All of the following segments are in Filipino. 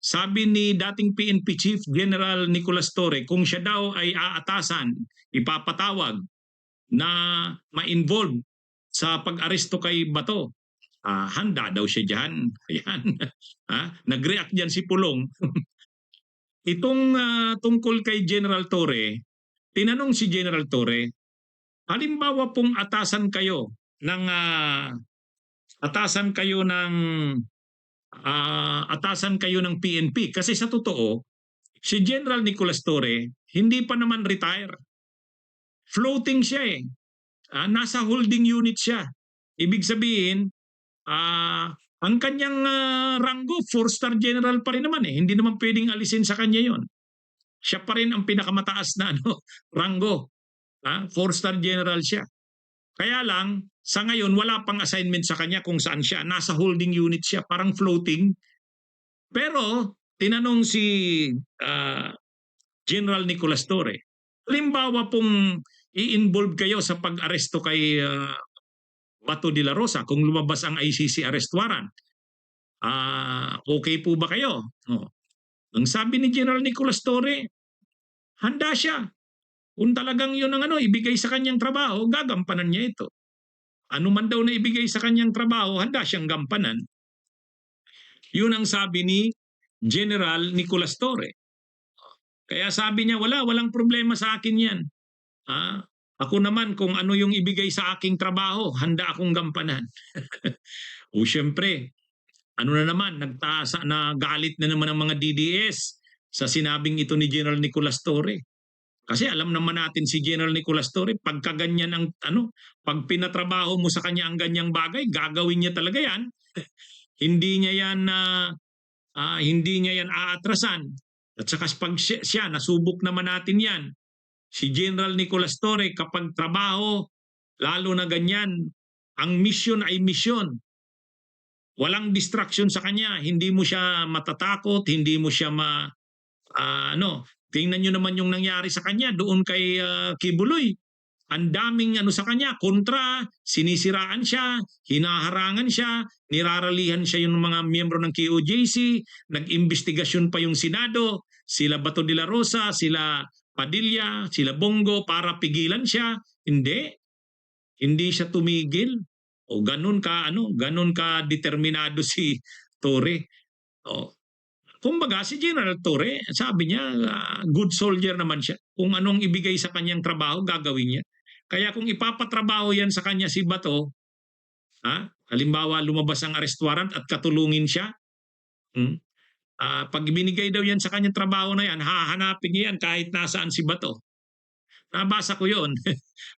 Sabi ni dating PNP Chief General Nicolas Torre, kung siya daw ay aatasan, ipapatawag na ma-involve sa pag-aresto kay Bato, handa daw siya diyan. Ayan. Nag-react diyan si Pulong. Itong tungkol kay General Torre, tinanong si General Torre, halimbawa pong atasan kayo ng PNP, kasi sa totoo si General Nicolas Torre hindi pa naman retire. Floating siya eh. Nasa holding unit siya. Ibig sabihin, ang kanyang ranggo, 4-star general pa rin naman eh. Hindi naman pwedeng alisin sa kanya yon. Siya pa rin ang pinakamataas na ranggo. 4-star general siya. Kaya lang, sa ngayon, wala pang assignment sa kanya kung saan siya. Nasa holding unit siya, parang floating. Pero, tinanong si General Nicolas Torre, halimbawa pong i-involve kayo sa pag-aresto kay Bato de la Rosa kung lumabas ang ICC arrest warrant, okay po ba kayo? Ang sabi ni General Nicolas Torre, handa siya. Kung talagang yun ang ibigay sa kanyang trabaho, gagampanan niya ito. Ano man daw na ibigay sa kanyang trabaho, handa siyang gampanan. Yun ang sabi ni General Nicolas Torre. Kaya sabi niya, walang problema sa akin yan. Ako naman, kung ano yung ibigay sa aking trabaho, handa akong gampanan. O syempre, nagalit na naman ang mga DDS sa sinabing ito ni General Nicolas Torre. Kasi alam naman natin si General Nicolas Torre, pagka ganyan pag pinatrabaho mo sa kanya ang ganyang bagay, gagawin niya talaga yan. Hindi niya yan aatrasan. At saka pag siya, nasubok naman natin yan. Si General Nicolas Torre, kapag trabaho, lalo na ganyan, ang mission ay mission. Walang distraction sa kanya. Hindi mo siya matatakot, hindi mo siya tingnan nyo naman yung nangyari sa kanya doon kay Kibuloy. Ang daming sa kanya, kontra, sinisiraan siya, hinaharangan siya, niraralihan siya yung mga miyembro ng QJC, nag-imbestigasyon pa yung Senado, sila Bato de la Rosa, sila Padilla, sila Bongo para pigilan siya. Hindi siya tumigil. O ganun ka determinado si Torre. Kumbaga si General Torre, sabi niya, good soldier naman siya. Kung anong ibigay sa kanyang trabaho, gagawin niya. Kaya kung ipapatrabaho yan sa kanya si Bato, halimbawa lumabas ang arrest warrant at katulungin siya, pag binigay daw yan sa kanyang trabaho na yan, hahanapin niya yan kahit nasaan si Bato. Nabasa ko yun.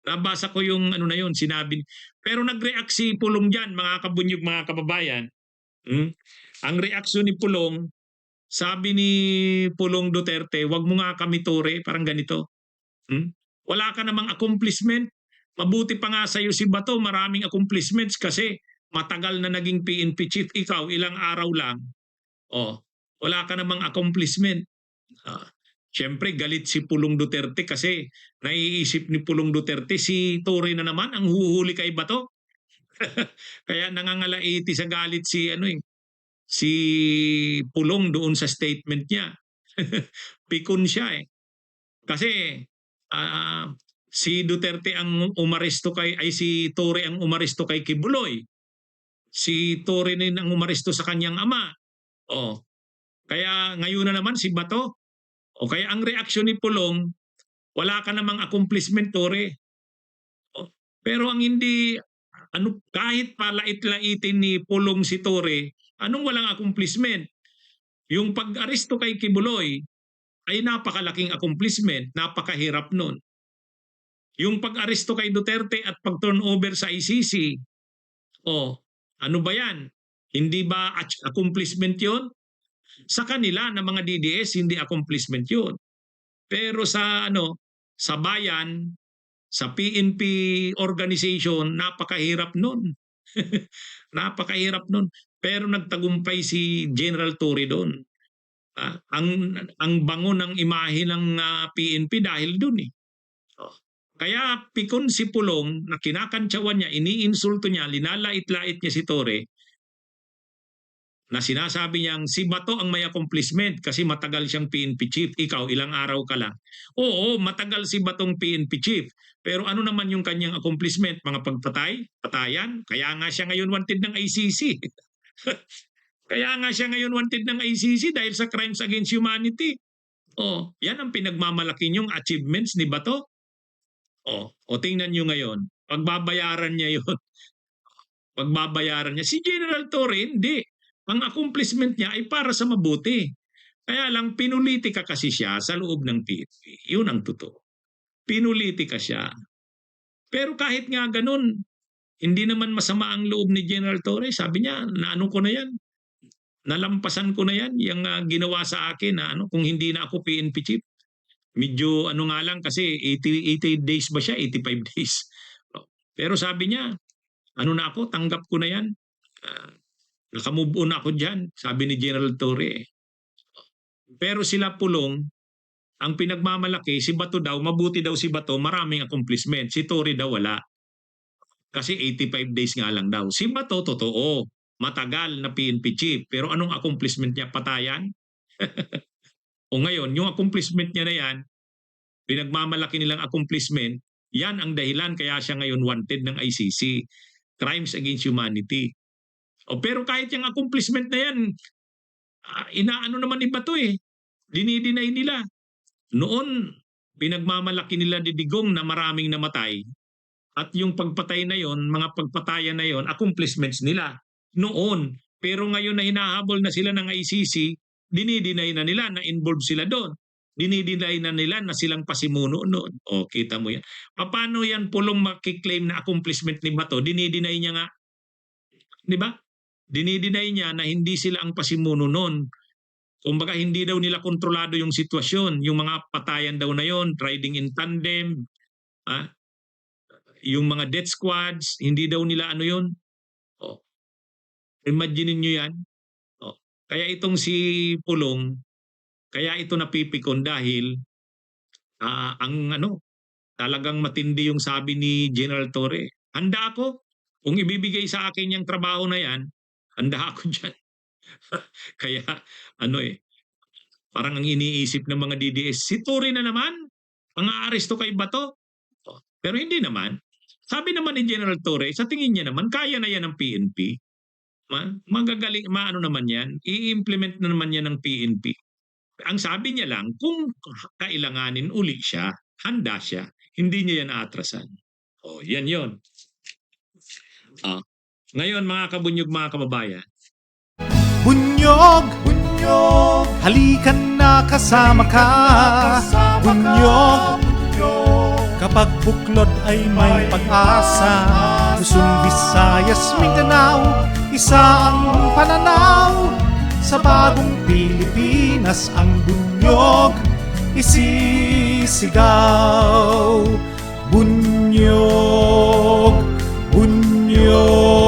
Nabasa ko yung sinabi. Pero nag-react si Pulong dyan, mga kabunyog, mga kababayan. Ang reaksyon ni Pulong, sabi ni Pulong Duterte, wag mo nga kami Torre, parang ganito. Wala ka namang accomplishment. Mabuti pa nga sa'yo si Bato, maraming accomplishments kasi matagal na naging PNP chief. Ikaw, ilang araw lang. Wala ka namang accomplishment. Siyempre, galit si Pulong Duterte kasi naiisip ni Pulong Duterte, si Torre na naman ang huhuli kay Bato. Kaya nangangalaiti sa galit si Pulong doon sa statement niya. Pikon siya eh. Kasi si Duterte ang si Torre ang umaresto kay Kibuloy. Si Torre din ang umaresto sa kanyang ama. Kaya ngayon na naman si Bato. Kaya ang reaksyon ni Pulong, wala ka namang accomplishment, Torre. Pero ang hindi, kahit palait-laitin ni Pulong si Torre, anong walang accomplishment? Yung pag-aresto kay Kibuloy ay napakalaking accomplishment, napakahirap nun. Yung pag-aresto kay Duterte at pag-turnover sa ICC, ano ba yan? Hindi ba accomplishment yon? Sa kanila na mga DDS, hindi accomplishment yun. Pero sa bayan, sa PNP organization, napakahirap nun. Napakahirap nun. Pero nagtagumpay si General Torre doon. Ang bango ng imahe ng PNP dahil doon eh. Kaya pikon si Pulong na kinakantsawan niya, iniinsulto niya, linalait-lait niya si Torre. na sinasabi niyang si Bato ang may accomplishment kasi matagal siyang PNP chief. Ikaw, ilang araw ka lang. Oo, matagal si Batong PNP chief. Pero ano naman yung kanyang accomplishment? Mga patayan. Kaya nga siya ngayon wanted ng ICC. Kaya nga siya ngayon wanted ng ICC dahil sa crimes against humanity. Oh, yan ang pinagmamalaki niyong achievements ni Bato. O tingnan niyo ngayon, pagbabayaran niya yun. Pagbabayaran niya. Si General Torre, hindi. Ang accomplishment niya ay para sa mabuti. Kaya lang, pinulitika kasi siya sa loob ng PNP. Yun ang totoo. Pinulitika siya. Pero kahit nga ganun, hindi naman masama ang loob ni General Torre. Sabi niya, naano ko na yan. Nalampasan ko na yan, yung ginawa sa akin na kung hindi na ako PNP chief. Medyo ano nga lang kasi 80 days ba siya? 85 days. Pero sabi niya, ano na ako, tanggap ko na yan. Nakamove on ako dyan, sabi ni General Torre. Pero sila Pulong, ang pinagmamalaki, si Bato daw, mabuti daw si Bato, maraming accomplishment. Si Torre daw wala. Kasi 85 days nga lang daw. Si Bato, totoo, matagal na PNP chief. Pero anong accomplishment niya? Patayan? O ngayon, yung accomplishment niya na yan, pinagmamalaki nilang accomplishment, yan ang dahilan kaya siya ngayon wanted ng ICC. Crimes against humanity. Pero kahit yung accomplishment na yan, inaano naman iba to eh. Dinidinay nila. Noon, pinagmamalaki nila ni Digong na maraming namatay. At yung pagpatay na yon, mga pagpatayan na yon, accomplishments nila. Noon. Pero ngayon na hinahabol na sila ng ICC, dinidinay na nila na involved sila doon. Dinidinay na nila na silang pasimuno noon. Kita mo yan. Paano yan Pulong makiklaim na accomplishment ni Bato? Dinidinay niya nga. Di ba? Dinidinay niya na hindi sila ang pasimuno noon. Kumbaga hindi daw nila kontrolado yung sitwasyon. Yung mga patayan daw na yon, riding in tandem, yung mga death squads, hindi daw nila ano yun. Imagine niyo yan. Kaya itong si Pulong, kaya ito napipikon dahil talagang matindi yung sabi ni General Torre. Handa ako. Kung ibibigay sa akin yung trabaho na yan, handa ako dyan. Kaya parang ang iniisip ng mga DDS, si Torre na naman, ang aaresto kay Bato. Pero hindi naman. Sabi naman ni General Torre, sa tingin niya naman, kaya na yan ng PNP. Magagaling, naman yan, i-implement na naman yan ng PNP. Ang sabi niya lang, kung kailanganin uli siya, handa siya, hindi niya yan aatrasan. Yan yon. Ngayon mga kabunyog, mga kababayan. Bunyog, bunyog, halikan na kasama ka. Bunyog, kapag buklod ay may pag-asa. Luzon, Visayas, Mindanao, isa ang pananaw. Sa bagong Pilipinas ang bunyog isisigaw. Bunyog, bunyog.